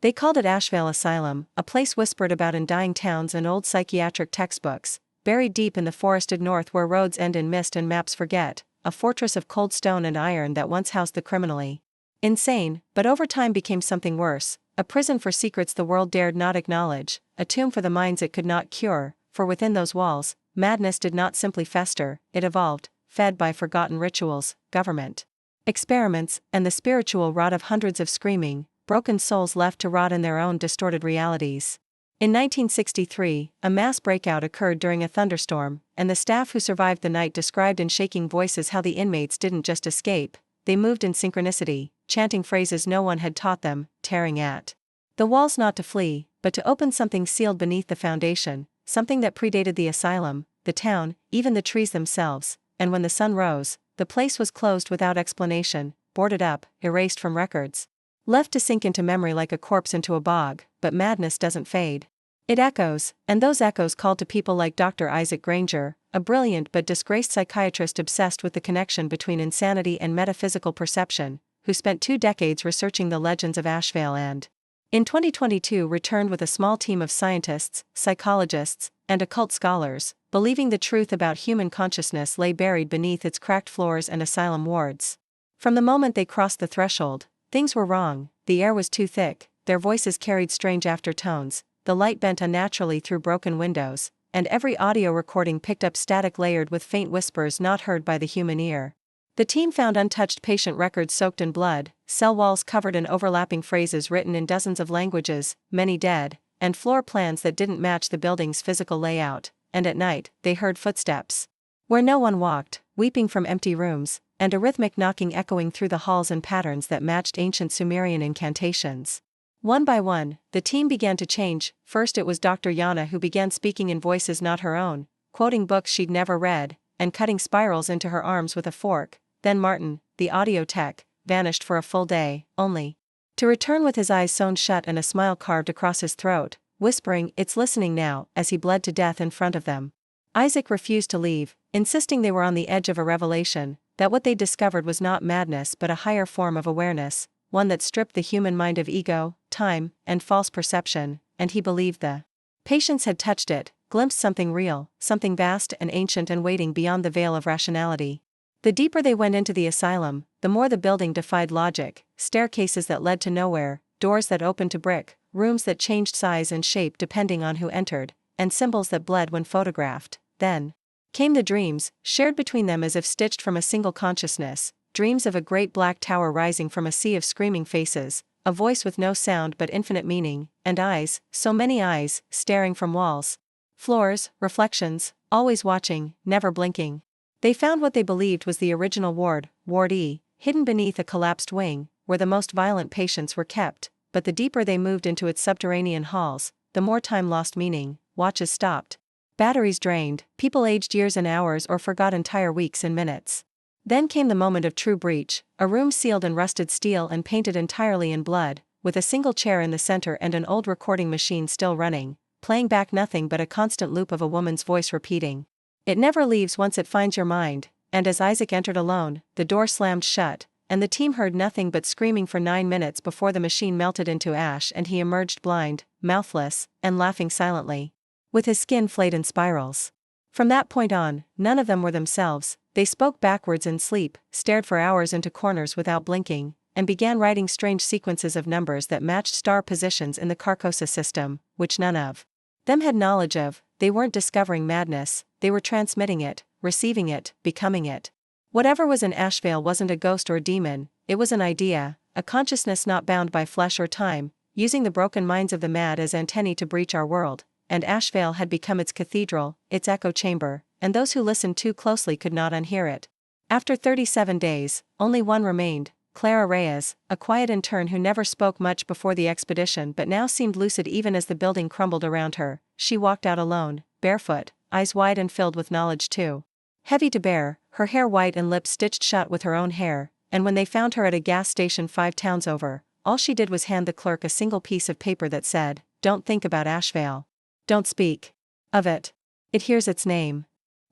They called it Ashevale Asylum, a place whispered about in dying towns and old psychiatric textbooks, buried deep in the forested north where roads end in mist and maps forget, a fortress of cold stone and iron that once housed the criminally insane, but over time became something worse, a prison for secrets the world dared not acknowledge, a tomb for the minds it could not cure, for within those walls, madness did not simply fester, it evolved, fed by forgotten rituals, government experiments, and the spiritual rot of hundreds of screaming, broken souls left to rot in their own distorted realities. In 1963, a mass breakout occurred during a thunderstorm, and the staff who survived the night described in shaking voices how the inmates didn't just escape, they moved in synchronicity, chanting phrases no one had taught them, tearing at the walls not to flee, but to open something sealed beneath the foundation, something that predated the asylum, the town, even the trees themselves, and when the sun rose, the place was closed without explanation, boarded up, erased from records. Left to sink into memory like a corpse into a bog, but madness doesn't fade. It echoes, and those echoes called to people like Dr. Isaac Granger, a brilliant but disgraced psychiatrist obsessed with the connection between insanity and metaphysical perception, who spent 2 decades researching the legends of Ashevale and, in 2022, returned with a small team of scientists, psychologists, and occult scholars, believing the truth about human consciousness lay buried beneath its cracked floors and asylum wards. From the moment they crossed the threshold, things were wrong, the air was too thick, their voices carried strange aftertones, the light bent unnaturally through broken windows, and every audio recording picked up static layered with faint whispers not heard by the human ear. The team found untouched patient records soaked in blood, cell walls covered in overlapping phrases written in dozens of languages, many dead, and floor plans that didn't match the building's physical layout, and at night, they heard footsteps where no one walked, weeping from empty rooms, and a rhythmic knocking echoing through the halls in patterns that matched ancient Sumerian incantations. One by one, the team began to change. First it was Dr. Yana who began speaking in voices not her own, quoting books she'd never read, and cutting spirals into her arms with a fork. Then Martin, the audio tech, vanished for a full day, only to return with his eyes sewn shut and a smile carved across his throat, whispering, "It's listening now," as he bled to death in front of them. Isaac refused to leave, insisting they were on the edge of a revelation, that what they discovered was not madness but a higher form of awareness, one that stripped the human mind of ego, time, and false perception, and he believed the patients had touched it, glimpsed something real, something vast and ancient and waiting beyond the veil of rationality. The deeper they went into the asylum, the more the building defied logic, staircases that led to nowhere, doors that opened to brick, rooms that changed size and shape depending on who entered, and symbols that bled when photographed. Then came the dreams, shared between them as if stitched from a single consciousness, dreams of a great black tower rising from a sea of screaming faces, a voice with no sound but infinite meaning, and eyes, so many eyes, staring from walls, floors, reflections, always watching, never blinking. They found what they believed was the original ward, Ward E, hidden beneath a collapsed wing, where the most violent patients were kept, but the deeper they moved into its subterranean halls, the more time lost meaning, watches stopped, batteries drained, people aged years in hours or forgot entire weeks in minutes. Then came the moment of true breach, a room sealed in rusted steel and painted entirely in blood, with a single chair in the center and an old recording machine still running, playing back nothing but a constant loop of a woman's voice repeating, "It never leaves once it finds your mind," and as Isaac entered alone, the door slammed shut, and the team heard nothing but screaming for 9 minutes before the machine melted into ash and he emerged blind, mouthless, and laughing silently, with his skin flayed in spirals. From that point on, none of them were themselves. They spoke backwards in sleep, stared for hours into corners without blinking, and began writing strange sequences of numbers that matched star positions in the Carcosa system, which none of them had knowledge of. They weren't discovering madness, they were transmitting it, receiving it, becoming it. Whatever was in Ashevale wasn't a ghost or a demon, it was an idea, a consciousness not bound by flesh or time, using the broken minds of the mad as antennae to breach our world, and Ashevale had become its cathedral, its echo chamber, and those who listened too closely could not unhear it. After 37 days, only one remained, Clara Reyes, a quiet intern who never spoke much before the expedition but now seemed lucid even as the building crumbled around her. She walked out alone, barefoot, eyes wide and filled with knowledge too heavy to bear, her hair white and lips stitched shut with her own hair, and when they found her at a gas station 5 towns over, all she did was hand the clerk a single piece of paper that said, "Don't think about Ashevale. Don't speak of it. It hears its name."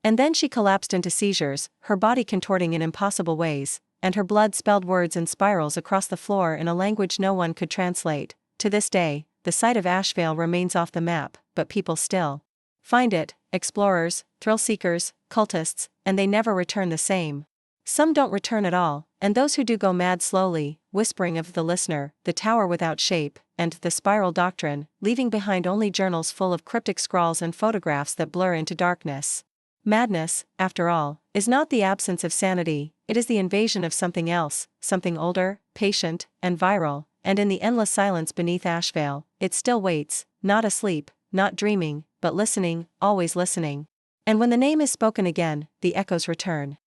And then she collapsed into seizures, her body contorting in impossible ways, and her blood spelled words in spirals across the floor in a language no one could translate, To this day, the site of Ashevale remains off the map, but people still find it, explorers, thrill-seekers, cultists, and they never return the same. Some don't return at all, and those who do go mad slowly, whispering of the listener, the tower without shape, and the spiral doctrine, leaving behind only journals full of cryptic scrawls and photographs that blur into darkness. Madness, after all, is not the absence of sanity, it is the invasion of something else, something older, patient, and viral, and in the endless silence beneath Ashevale, it still waits, not asleep, not dreaming, but listening, always listening. And when the name is spoken again, the echoes return.